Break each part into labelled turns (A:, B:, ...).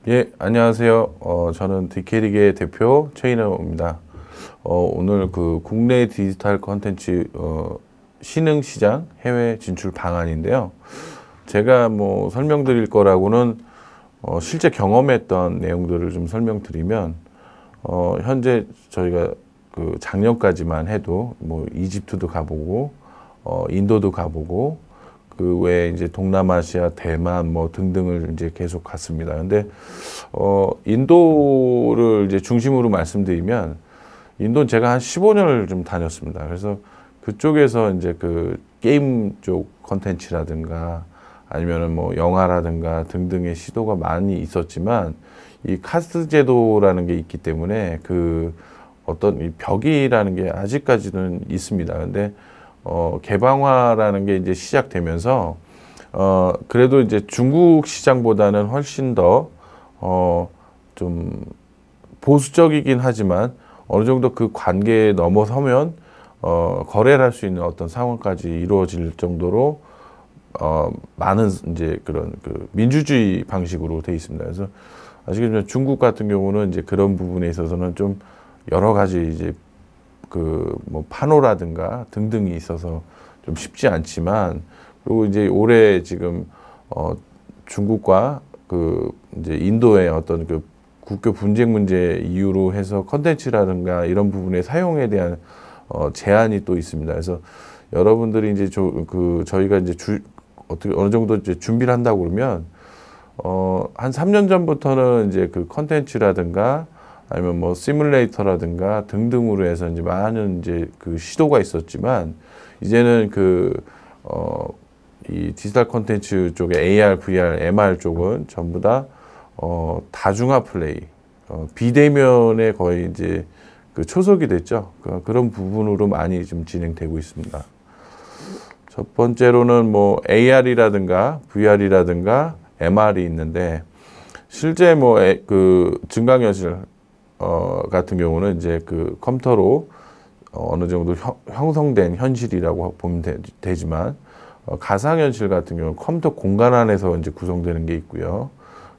A: 예, 안녕하세요. 저는 디케리게 대표 최인호입니다. 오늘 그 국내 디지털 콘텐츠 신흥 시장 해외 진출 방안인데요. 제가 뭐 설명드릴 거라고는 실제 경험했던 내용들을 좀 설명드리면 현재 저희가 그 작년까지만 해도 뭐 이집트도 가보고 인도도 가보고 그 외에 이제 동남아시아, 대만 뭐 등등을 이제 계속 갔습니다. 근데 인도를 이제 중심으로 말씀드리면 인도는 제가 한 15년을 좀 다녔습니다. 그래서 그쪽에서 이제 그 게임 쪽 컨텐츠라든가 아니면은 뭐 영화라든가 등등의 시도가 많이 있었지만 이 카스트 제도라는 게 있기 때문에 그 어떤 이 벽이라는 게 아직까지는 있습니다. 근데 개방화라는 게 이제 시작되면서, 그래도 이제 중국 시장보다는 훨씬 더, 좀 보수적이긴 하지만 어느 정도 그 관계에 넘어서면, 거래를 할 수 있는 어떤 상황까지 이루어질 정도로, 많은 이제 그런 그 민주주의 방식으로 돼 있습니다. 그래서 아시겠지만 중국 같은 경우는 이제 그런 부분에 있어서는 좀 여러 가지 이제 그 뭐 판호라든가 등등이 있어서 좀 쉽지 않지만 그리고 이제 올해 지금 중국과 그 이제 인도의 어떤 그 국교 분쟁 문제 이유로 해서 컨텐츠라든가 이런 부분의 사용에 대한 제한이 또 있습니다. 그래서 여러분들이 이제 저희가 이제 어떻게 어느 정도 이제 준비를 한다고 그러면 한 3년 전부터는 이제 그 컨텐츠라든가 아니면 뭐 시뮬레이터라든가 등등으로 해서 이제 많은 이제 그 시도가 있었지만 이제는 이 디지털 콘텐츠 쪽에 AR, VR, MR 쪽은 전부 다 다중화 플레이, 비대면에 거의 이제 그 초석이 됐죠. 그런 부분으로 많이 좀 진행되고 있습니다. 첫 번째로는 뭐 AR이라든가 VR이라든가 MR이 있는데 실제 뭐 그 증강현실 같은 경우는 이제 그 컴퓨터로 어느 정도 형성된 현실이라고 보면 되지만 가상현실 같은 경우는 컴퓨터 공간 안에서 이제 구성되는 게 있고요.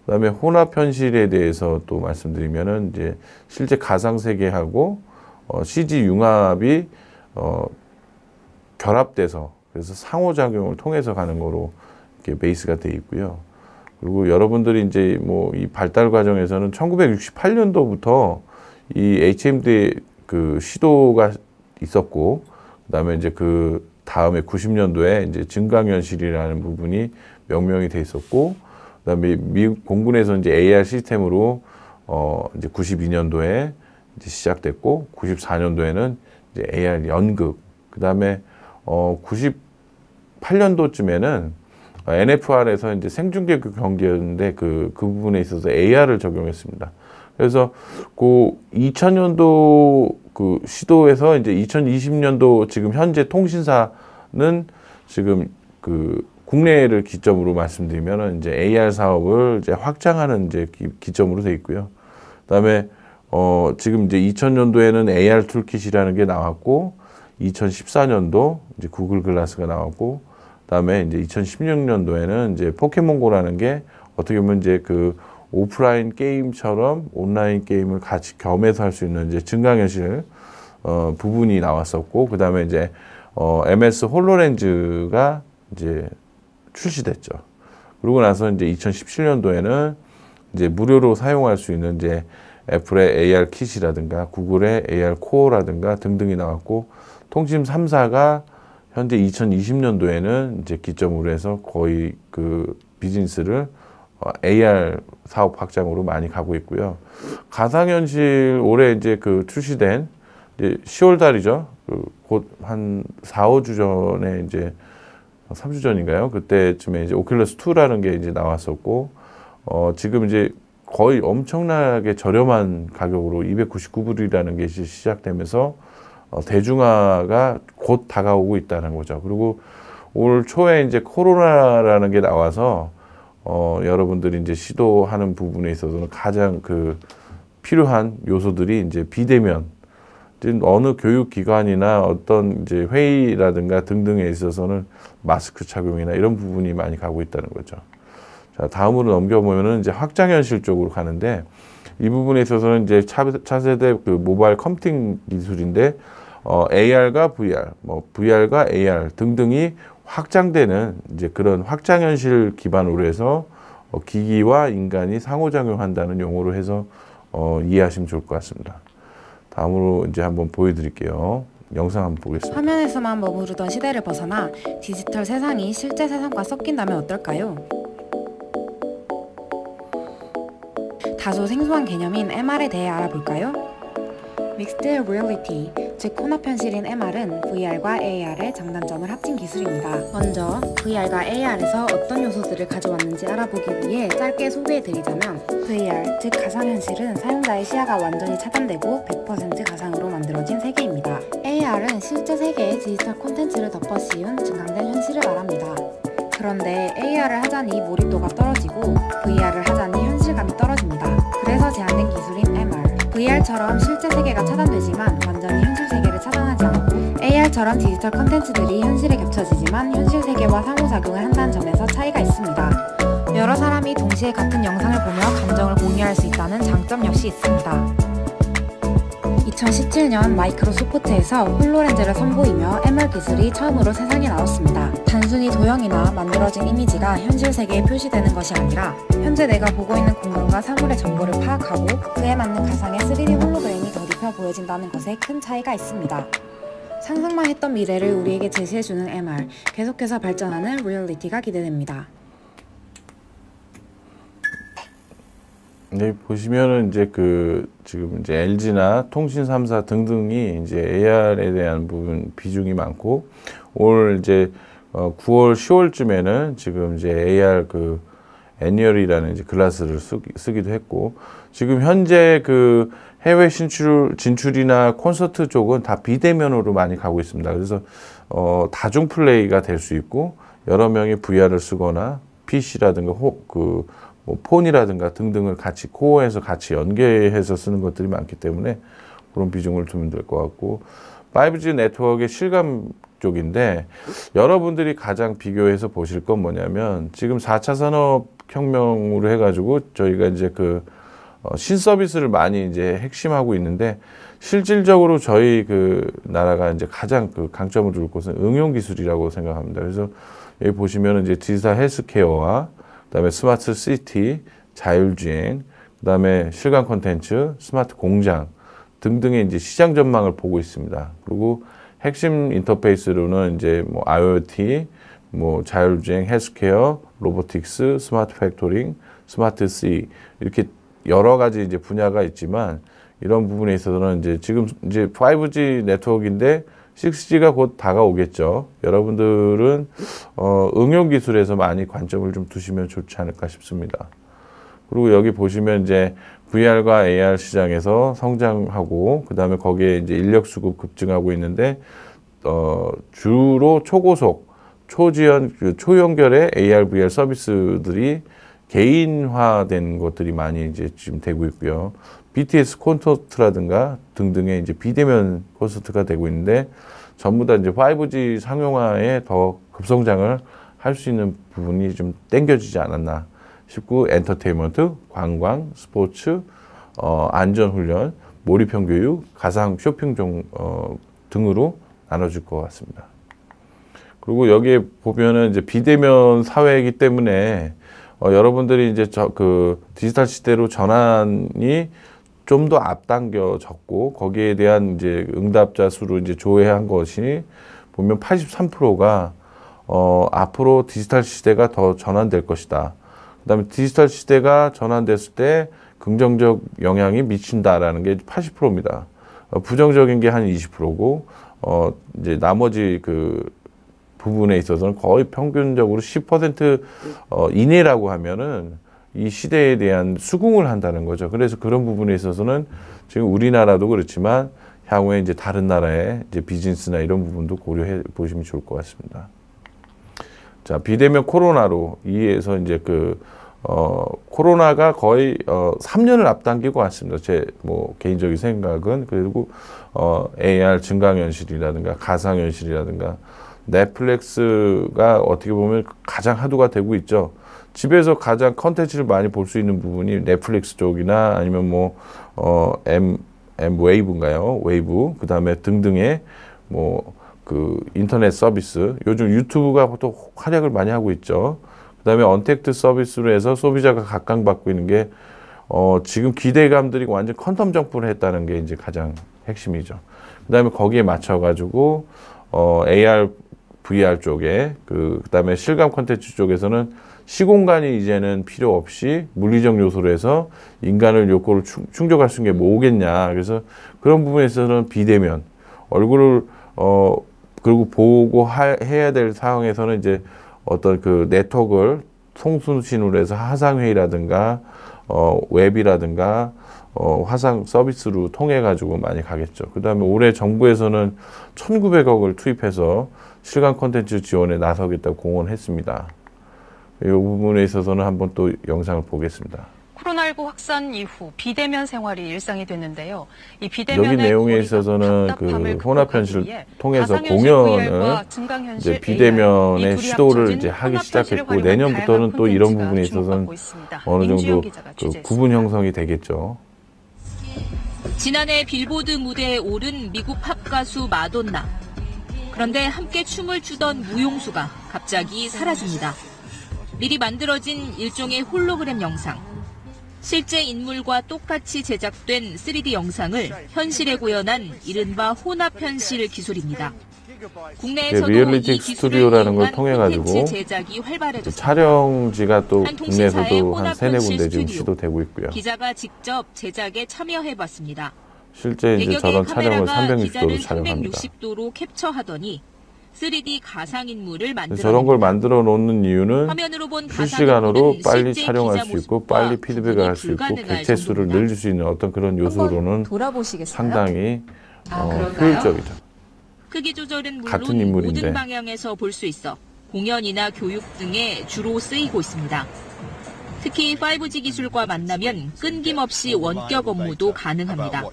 A: 그다음에 혼합현실에 대해서 또 말씀드리면은 이제 실제 가상 세계하고 CG 융합이 결합돼서 그래서 상호작용을 통해서 가는 거로 이렇게 베이스가 돼 있고요. 그리고 여러분들이 이제 뭐 이 발달 과정에서는 1968년도부터 이 HMD 그 시도가 있었고, 그다음에 이제 그 다음에 90년도에 이제 증강현실이라는 부분이 명명이 돼 있었고, 그다음에 미국 공군에서 이제 AR 시스템으로 이제 92년도에 이제 시작됐고, 94년도에는 이제 AR 연극, 그다음에 98년도쯤에는 NFR에서 이제 생중계 경기였는데 그 부분에 있어서 AR을 적용했습니다. 그래서 그 2000년도 그 시도에서 이제 2020년도 지금 현재 통신사는 지금 그 국내를 기점으로 말씀드리면은 이제 AR 사업을 이제 확장하는 이제 기점으로 돼 있고요. 그다음에 지금 이제 2000년도에는 AR 툴킷이라는 게 나왔고 2014년도 이제 구글 글라스가 나왔고 그다음에 이제 2016년도에는 이제 포켓몬고라는 게 어떻게 보면 이제 그 오프라인 게임처럼 온라인 게임을 같이 겸해서 할 수 있는 이제 증강현실 부분이 나왔었고 그다음에 이제 MS 홀로렌즈가 이제 출시됐죠. 그러고 나서 이제 2017년도에는 이제 무료로 사용할 수 있는 이제 애플의 AR 킷이라든가 구글의 AR 코어라든가 등등이 나왔고 통신 3사가 현재 2020년도에는 이제 기점으로 해서 거의 그 비즈니스를 AR 사업 확장으로 많이 가고 있고요. 가상현실 올해 이제 그 출시된 이제 10월 달이죠. 곧 한 4, 5주 전에 이제 3주 전인가요? 그때쯤에 이제 오큘러스 2라는 게 이제 나왔었고, 지금 이제 거의 엄청나게 저렴한 가격으로 299불이라는 게 이제 시작되면서 대중화가 곧 다가오고 있다는 거죠. 그리고 올 초에 이제 코로나라는 게 나와서 여러분들이 이제 시도하는 부분에 있어서는 가장 그 필요한 요소들이 이제 비대면, 어느 교육기관이나 어떤 이제 회의라든가 등등에 있어서는 마스크 착용이나 이런 부분이 많이 가고 있다는 거죠. 자, 다음으로 넘겨보면은 이제 확장현실 쪽으로 가는데, 이 부분에 있어서는 이제 차세대 그 모바일 컴퓨팅 기술인데, AR과 VR, 뭐 VR과 AR 등등이 확장되는 이제 그런 확장현실 기반으로 해서 기기와 인간이 상호작용한다는 용어로 해서 이해하시면 좋을 것 같습니다. 다음으로 이제 한번 보여드릴게요. 영상 한번 보겠습니다.
B: 화면에서만 머무르던 시대를 벗어나 디지털 세상이 실제 세상과 섞인다면 어떨까요? 다소 생소한 개념인 MR에 대해 알아볼까요? 믹스드 리얼리티, 즉 혼합 현실인 MR은 VR과 AR의 장단점을 합친 기술입니다. 먼저 VR과 AR에서 어떤 요소들을 가져왔는지 알아보기 위해 짧게 소개해드리자면, VR, 즉 가상현실은 사용자의 시야가 완전히 차단되고 100% 가상으로 만들어진 세계입니다. AR은 실제 세계에 디지털 콘텐츠를 덮어 씌운 증강된 현실을 말합니다. 그런데 AR을 하자니 몰입도가 떨어지고 VR을 하자니 현실감이 떨어집니다. 그래서 제한된 기술인 MR. VR처럼 실제 세계가 차단되지만 완전히 현실 세계를 차단하지 않고, AR처럼 디지털 콘텐츠들이 현실에 겹쳐지지만 현실 세계와 상호작용을 한다는 점에서 차이가 있습니다. 여러 사람이 동시에 같은 영상을 보며 감정을 공유할 수 있다는 장점 역시 있습니다. 2017년 마이크로소프트에서 홀로렌즈를 선보이며 MR 기술이 처음으로 세상에 나왔습니다. 단순히 도형이나 만들어진 이미지가 현실 세계에 표시되는 것이 아니라 현재 내가 보고 있는 공간과 사물의 정보를 파악하고 그에 맞는 가상의 3D 홀로그램이 덧입혀 보여진다는 것에 큰 차이가 있습니다. 상상만 했던 미래를 우리에게 제시해주는 MR, 계속해서 발전하는 리얼리티가 기대됩니다.
A: 네, 보시면은 이제 지금 이제 LG나 통신 3사 등등이 이제 AR에 대한 부분 비중이 많고, 올 이제 9월, 10월쯤에는 지금 이제 AR 애니얼이라는 이제 글라스를 쓰기도 했고, 지금 현재 해외 진출이나 콘서트 쪽은 다 비대면으로 많이 가고 있습니다. 그래서 다중 플레이가 될 수 있고, 여러 명이 VR을 쓰거나 PC라든가 뭐 폰이라든가 등등을 같이 코어해서 같이 연계해서 쓰는 것들이 많기 때문에 그런 비중을 두면 될 것 같고, 5G 네트워크의 실감 쪽인데, 여러분들이 가장 비교해서 보실 건 뭐냐면, 지금 4차 산업혁명으로 해가지고 저희가 이제 신서비스를 많이 이제 핵심하고 있는데, 실질적으로 저희 나라가 이제 가장 강점을 둘 것은 응용기술이라고 생각합니다. 그래서 여기 보시면 이제 디지털 헬스케어와 그다음에 스마트 시티, 자율주행, 그다음에 실감 콘텐츠, 스마트 공장 등등의 이제 시장 전망을 보고 있습니다. 그리고 핵심 인터페이스로는 이제 뭐 IoT, 뭐 자율주행, 헬스케어, 로보틱스, 스마트 팩토링, 스마트 C 이렇게 여러 가지 이제 분야가 있지만, 이런 부분에 있어서는 이제 지금 이제 5G 네트워크인데 6G가 곧 다가오겠죠. 여러분들은 응용 기술에서 많이 관점을 좀 두시면 좋지 않을까 싶습니다. 그리고 여기 보시면 이제 VR과 AR 시장에서 성장하고, 그 다음에 거기에 이제 인력 수급 급증하고 있는데, 주로 초고속, 초지연, 초연결의 AR, VR 서비스들이 개인화된 것들이 많이 이제 지금 되고 있고요. BTS 콘서트라든가 등등의 이제 비대면 콘서트가 되고 있는데, 전부 다 이제 5G 상용화에 더 급성장을 할 수 있는 부분이 좀 땡겨지지 않았나 싶고, 엔터테인먼트, 관광, 스포츠, 안전훈련, 몰입형 교육, 가상 쇼핑 등으로 나눠질 것 같습니다. 그리고 여기에 보면은 이제 비대면 사회이기 때문에 여러분들이 이제 디지털 시대로 전환이 좀 더 앞당겨졌고, 거기에 대한 이제 응답자 수로 이제 조회한 것이 보면 83%가 앞으로 디지털 시대가 더 전환될 것이다. 그다음에 디지털 시대가 전환됐을 때 긍정적 영향이 미친다라는 게 80%입니다. 부정적인 게 한 20%고, 이제 나머지 부분에 있어서는 거의 평균적으로 10% 이내라고 하면은 이 시대에 대한 수긍을 한다는 거죠. 그래서 그런 부분에 있어서는 지금 우리나라도 그렇지만 향후에 이제 다른 나라의 이제 비즈니스나 이런 부분도 고려해 보시면 좋을 것 같습니다. 자, 비대면 코로나로 이해해서 이제 코로나가 거의 3년을 앞당기고 왔습니다. 제 뭐 개인적인 생각은. 그리고 AR 증강현실이라든가 가상현실이라든가 넷플릭스가 어떻게 보면 가장 화두가 되고 있죠. 집에서 가장 컨텐츠를 많이 볼 수 있는 부분이 넷플릭스 쪽이나 아니면 뭐 M 웨이브인가요? 웨이브 그다음에 등등의 뭐 그 인터넷 서비스 요즘 유튜브가 또 활약을 많이 하고 있죠. 그다음에 언택트 서비스로 해서 소비자가 각광받고 있는 게 지금 기대감들이 완전 퀀텀 점프를 했다는 게 이제 가장 핵심이죠. 그다음에 거기에 맞춰 가지고 AR, VR 쪽에 그다음에 실감 콘텐츠 쪽에서는 시공간이 이제는 필요 없이 물리적 요소로 해서 인간을 욕구를 충족할 수 있는 게 뭐겠냐. 그래서 그런 부분에 있어서는 비대면 얼굴을 그리고 보고 해야 될 상황에서는 이제 어떤 그 네트워크를 통순신으로 해서 화상회의라든가 웹이라든가 화상 서비스로 통해 가지고 많이 가겠죠. 그다음에 올해 정부에서는 1,900억을 투입해서 실감 콘텐츠 지원에 나서겠다고 공언했습니다. 이 부분에 있어서는 한번 또 영상을 보겠습니다.
C: 코로나19 확산 이후 비대면 생활이 일상이 됐는데요. 이
A: 여기 내용에 있어서는 그 혼합현실 통해서 공연을 이제 비대면의 시도를 이제 하기 시작했고 내년부터는 또 이런 부분에 있어서는 어느 정도 그 구분 형성이 되겠죠.
D: 지난해 빌보드 무대에 오른 미국 팝 가수 마돈나. 그런데 함께 춤을 추던 무용수가 갑자기 사라집니다. 미리 만들어진 일종의 홀로그램 영상. 실제 인물과 똑같이 제작된 3D 영상을 현실에 구현한 이른바 혼합현실 기술입니다. 국내에서도
A: 리얼리틱 스튜디오라는 걸 통해 가지고
D: 제작이 활발해졌습니다.
A: 촬영지가 또 국내에서도 한 3-4군데 지금 시도되고 있고요.
D: 기자가 직접 제작에 참여해봤습니다.
A: 실제 이제 저런 촬영을 360도로 촬영합니다.
D: 360도로 캡처하더니 3D 가상인물을 만들어
A: 저런 걸 만들어 놓는 이유는
D: 화면으로 본
A: 실시간으로 빨리 촬영할 수 있고 빨리 피드백을 할 수 있고 객체 수를 늘릴 수 있는 어떤 그런 요소로는 상당히 효율적이죠.
D: 크기 조절은
A: 같은
D: 물론
A: 인물인데.
D: 모든 방향에서 볼 수 있어 공연이나 교육 등에 주로 쓰이고 있습니다. 특히 5G 기술과 만나면 끊김없이 원격 업무도 가능합니다.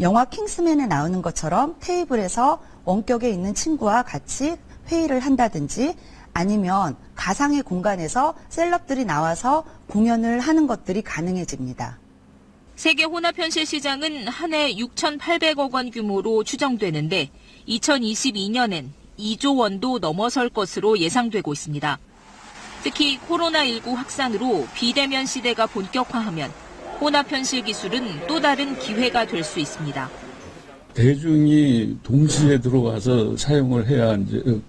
E: 영화 킹스맨에 나오는 것처럼 테이블에서 원격에 있는 친구와 같이 회의를 한다든지 아니면 가상의 공간에서 셀럽들이 나와서 공연을 하는 것들이 가능해집니다.
D: 세계 혼합현실 시장은 한 해 6,800억 원 규모로 추정되는데 2022년엔 2조 원도 넘어설 것으로 예상되고 있습니다. 특히 코로나19 확산으로 비대면 시대가 본격화하면 혼합현실 기술은 또 다른 기회가 될 수 있습니다.
F: 대중이 동시에 들어와서 사용을 해야 이제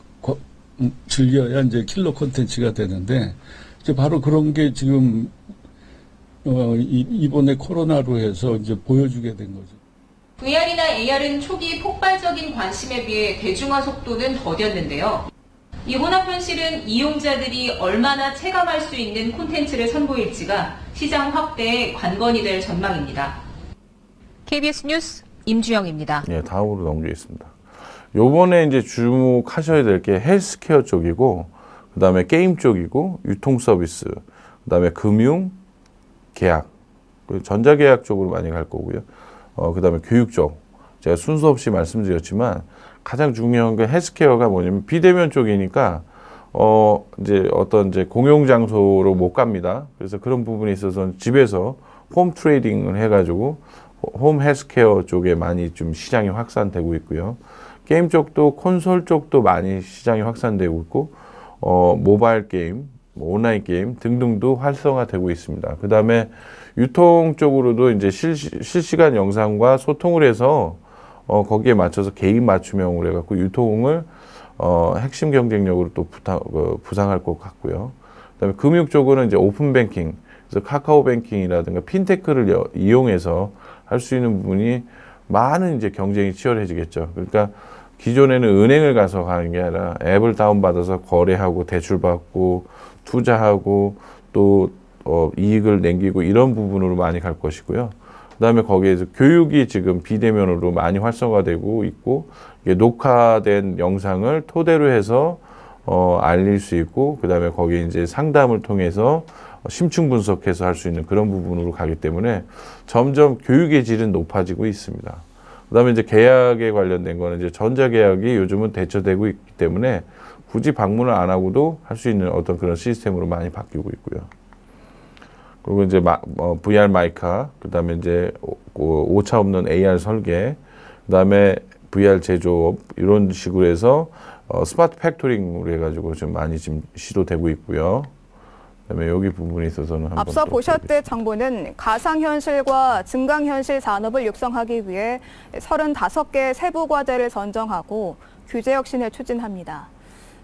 F: 즐겨야 이제 킬러 콘텐츠가 되는데 이제 바로 그런 게 지금 이번에 코로나로 해서 이제 보여주게 된 거죠.
D: VR이나 AR은 초기 폭발적인 관심에 비해 대중화 속도는 더뎠는데요. 이 혼합현실은 이용자들이 얼마나 체감할 수 있는 콘텐츠를 선보일지가 시장 확대의 관건이 될 전망입니다. KBS 뉴스 임주영입니다.
A: 예, 다음으로 넘기겠습니다. 요번에 이제 주목하셔야 될 게 헬스케어 쪽이고, 그 다음에 게임 쪽이고, 유통 서비스, 그 다음에 금융, 계약, 전자계약 쪽으로 많이 갈 거고요. 그 다음에 교육 쪽. 제가 순서 없이 말씀드렸지만, 가장 중요한 게 헬스케어가 뭐냐면 비대면 쪽이니까, 이제 어떤 이제 공용 장소로 못 갑니다. 그래서 그런 부분에 있어서는 집에서 홈 트레이딩을 해가지고, 홈 헬스케어 쪽에 많이 좀 시장이 확산되고 있고요. 게임 쪽도 콘솔 쪽도 많이 시장이 확산되고 있고, 모바일 게임, 온라인 게임 등등도 활성화되고 있습니다. 그 다음에 유통 쪽으로도 이제 실시간 영상과 소통을 해서 거기에 맞춰서 개인 맞춤형으로 해갖고 유통을 핵심 경쟁력으로 또 부상할 것 같고요. 그다음에 금융 쪽으로는 이제 오픈 뱅킹, 그래서 카카오 뱅킹이라든가 핀테크를 이용해서 할 수 있는 부분이 많은 이제 경쟁이 치열해지겠죠. 그러니까 기존에는 은행을 가서 가는 게 아니라 앱을 다운받아서 거래하고 대출받고 투자하고 또 이익을 남기고 이런 부분으로 많이 갈 것이고요. 그다음에 거기에서 교육이 지금 비대면으로 많이 활성화되고 있고 이게 녹화된 영상을 토대로 해서 알릴 수 있고 그다음에 거기에 이제 상담을 통해서 심층 분석해서 할 수 있는 그런 부분으로 가기 때문에 점점 교육의 질은 높아지고 있습니다. 그다음에 이제 계약에 관련된 거는 이제 전자계약이 요즘은 대처되고 있기 때문에 굳이 방문을 안 하고도 할 수 있는 어떤 그런 시스템으로 많이 바뀌고 있고요. 그리고 이제 VR 마이카, 그다음에 이제 오차 없는 AR 설계, 그다음에 VR 제조업 이런 식으로 해서 스마트 팩토링으로 해가지고 좀 많이 지금 시도되고 있고요. 그다음에 여기 부분에 있어서는 한번
G: 앞서 보셨듯 정부는 가상현실과 증강현실 산업을 육성하기 위해 35개 세부 과제를 선정하고 규제 혁신을 추진합니다.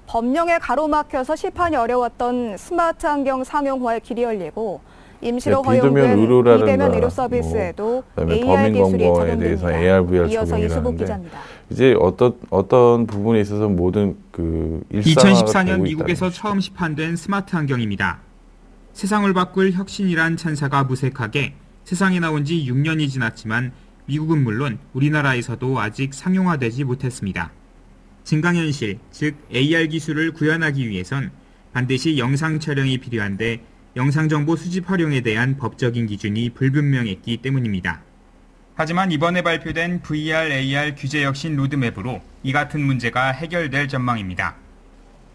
G: 법령에 가로막혀서 시판이 어려웠던 스마트 안경 상용화의 길이 열리고 임시로 허용된 비대면 의료 서비스에도 AR 기술이 적용됩니다.
A: AR, VR
G: 이어서 이수복 기자입니다.
A: 이제 어떤 부분에 있어서 모든 그 일상화가
H: 2014년 미국에서 처음 시판된 스마트 안경입니다. 세상을 바꿀 혁신이란 찬사가 무색하게 세상에 나온 지 6년이 지났지만 미국은 물론 우리나라에서도 아직 상용화되지 못했습니다. 증강현실, 즉 AR 기술을 구현하기 위해선 반드시 영상 촬영이 필요한데 영상정보 수집 활용에 대한 법적인 기준이 불분명했기 때문입니다. 하지만 이번에 발표된 VR, AR 규제 혁신 로드맵으로 이 같은 문제가 해결될 전망입니다.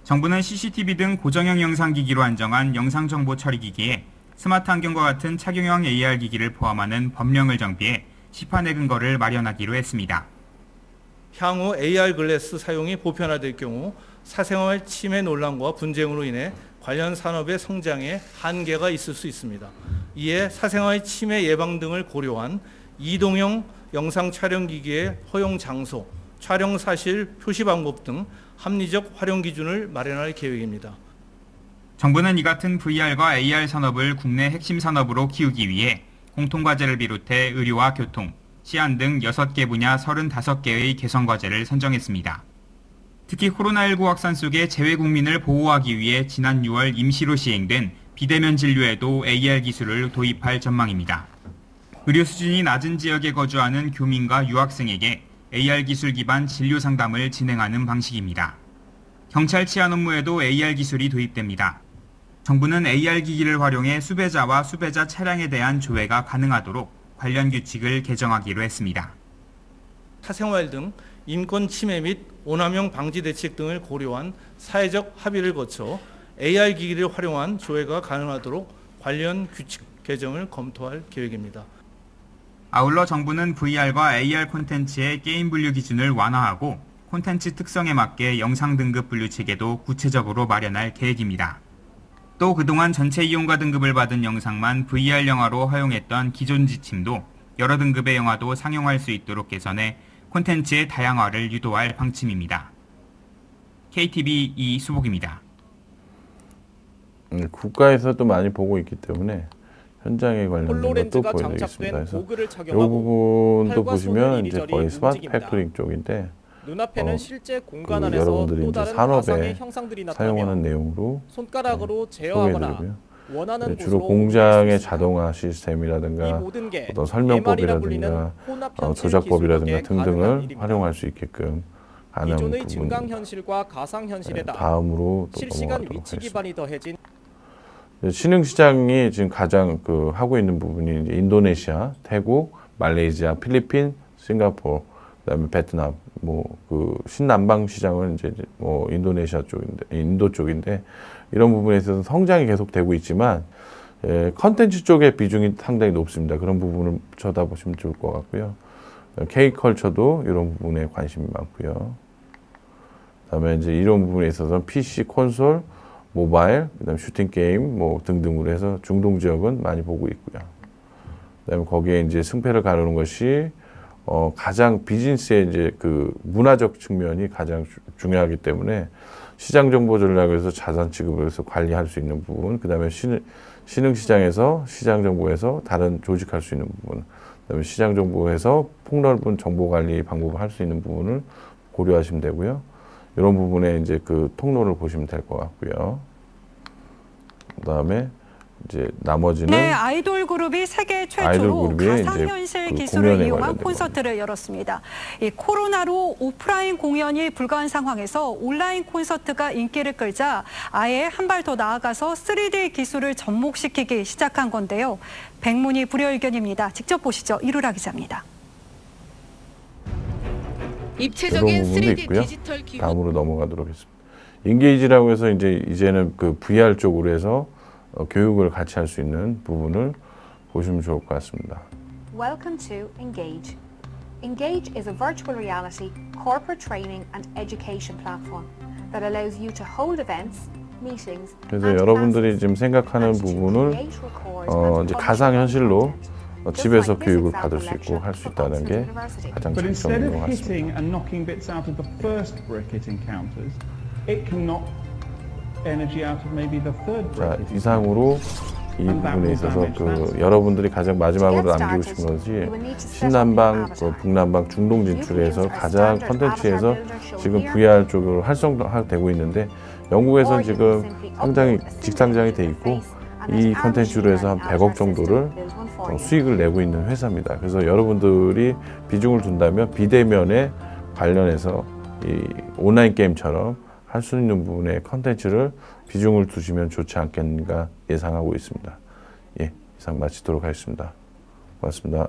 H: 정부는 CCTV 등 고정형 영상기기로 한정한 영상정보 처리기기에 스마트 안경과 같은 착용형 AR 기기를 포함하는 법령을 정비해 시판의 근거를 마련하기로 했습니다.
I: 향후 AR 글래스 사용이 보편화될 경우 사생활 침해 논란과 분쟁으로 인해 관련 산업의 성장에 한계가 있을 수 있습니다. 이에 사생활 침해 예방 등을 고려한 이동형 영상 촬영기기의 허용 장소, 촬영 사실 표시 방법 등 합리적 활용 기준을 마련할 계획입니다.
H: 정부는 이 같은 VR과 AR 산업을 국내 핵심 산업으로 키우기 위해 공통과제를 비롯해 의료와 교통, 치안 등 6개 분야 35개의 개선 과제를 선정했습니다. 특히 코로나19 확산 속에 재외 국민을 보호하기 위해 지난 6월 임시로 시행된 비대면 진료에도 AR 기술을 도입할 전망입니다. 의료 수준이 낮은 지역에 거주하는 교민과 유학생에게 AR 기술 기반 진료 상담을 진행하는 방식입니다. 경찰 치안 업무에도 AR 기술이 도입됩니다. 정부는 AR 기기를 활용해 수배자와 수배자 차량에 대한 조회가 가능하도록 관련 규칙을 개정하기로 했습니다.
I: 사생활 등 인권 침해 및 오남용 방지 대책 등을 고려한 사회적 합의를 거쳐 AR 기기를 활용한 조회가 가능하도록 관련 규칙 개정을 검토할 계획입니다.
H: 아울러 정부는 VR과 AR 콘텐츠의 게임 분류 기준을 완화하고 콘텐츠 특성에 맞게 영상 등급 분류 체계도 구체적으로 마련할 계획입니다. 또 그동안 전체 이용가 등급을 받은 영상만 VR 영화로 허용했던 기존 지침도 여러 등급의 영화도 상용할 수 있도록 개선해 콘텐츠의 다양화를 유도할 방침입니다. KTV 이수복입니다.
A: 국가에서도 많이 보고 있기 때문에 현장에 관련된 것도 보여드리겠습니다. 그래서 이 부분도 보시면 이제 거의 스마트 팩토링 쪽인데
J: 눈앞에는 실제 공간 안에서
A: 여러분들이
J: 또
A: 이제
J: 다른
A: 산업에
J: 가상의 형상들이
A: 사용하는
J: 나타나며
A: 내용으로
J: 손가락으로 제어하거나
A: 소개해드리고요.
J: 원하는
A: 주로
J: 곳으로
A: 공장의 자동화 시스템이라든가
J: 이 모든 게
A: 어떤 설명법이라든가 조작법이라든가 등등을 활용할 수 있게끔 하는
J: 기존의
A: 부분.
J: 증강현실과 가상현실에다
A: 다음으로 또
J: 실시간
A: 넘어가도록
J: 위치
A: 하겠습니다.
J: 기반이 더해진
A: 신흥시장이 지금 가장 하고 있는 부분이 이제 인도네시아, 태국, 말레이시아, 필리핀, 싱가포르, 그다음에 베트남, 신남방 시장은 이제 인도네시아 쪽인데, 인도 쪽인데 이런 부분에 있어서 성장이 계속되고 있지만 컨텐츠 쪽의 비중이 상당히 높습니다. 그런 부분을 쳐다보시면 좋을 것 같고요. K컬처도 이런 부분에 관심이 많고요. 그다음에 이제 이런 부분에 있어서 PC, 콘솔, 모바일, 그다음에 슈팅 게임 등등으로 해서 중동 지역은 많이 보고 있고요. 그다음에 거기에 이제 승패를 가르는 것이 가장 비즈니스의 이제 문화적 측면이 가장 중요하기 때문에 시장 정보 전략에서 자산 취급을 해서 관리할 수 있는 부분, 그다음에 신흥 시장에서 시장 정보에서 다른 조직할 수 있는 부분, 그다음에 시장 정보에서 폭넓은 정보 관리 방법을 할 수 있는 부분을 고려하시면 되고요. 이런 부분에 이제 통로를 보시면 될 것 같고요. 그다음에 이제 나머지는
K: 아이돌 그룹이 세계 최초로 가상현실 기술을 이용한 콘서트를 열었습니다. 이 코로나로 오프라인 공연이 불가한 상황에서 온라인 콘서트가 인기를 끌자 아예 한 발 더 나아가서 3D 기술을 접목시키기 시작한 건데요. 백문이 불여일견입니다. 직접 보시죠. 이루라 기자입니다.
A: 입체적인 3D 디지털 기록. 다음으로 넘어가도록 하겠습니다. 인게이지라고 해서 이제는 그 VR 쪽으로 해서 교육을 같이 할 수 있는 부분을 보시면 좋을 것 같습니다.
L: Welcome to Engage. Engage is a virtual reality corporate training and education platform that allows you to hold events, meetings.
A: 그래서 여러분들이 지금 생각하는 부분을 이제 가상 현실로 집에서 교육을 받을 수 있고 할 수 있다는 게 가장 장점인 것 같습니다. 자, 이상으로 이 부분에 있어서 그 여러분들이 가장 마지막으로 남기고 싶은 것이 신남방, 북남방, 중동 진출에서 가장 컨텐츠에서 지금 VR 쪽으로 활성화되고 있는데 영국에서는 지금 상당히 직상장이 돼 있고 이 컨텐츠로 해서 한 100억 정도를 수익을 내고 있는 회사입니다. 그래서 여러분들이 비중을 둔다면 비대면에 관련해서 이 온라인 게임처럼 할 수 있는 부분의 컨텐츠를 비중을 두시면 좋지 않겠는가 예상하고 있습니다. 예, 이상 마치도록 하겠습니다. 고맙습니다.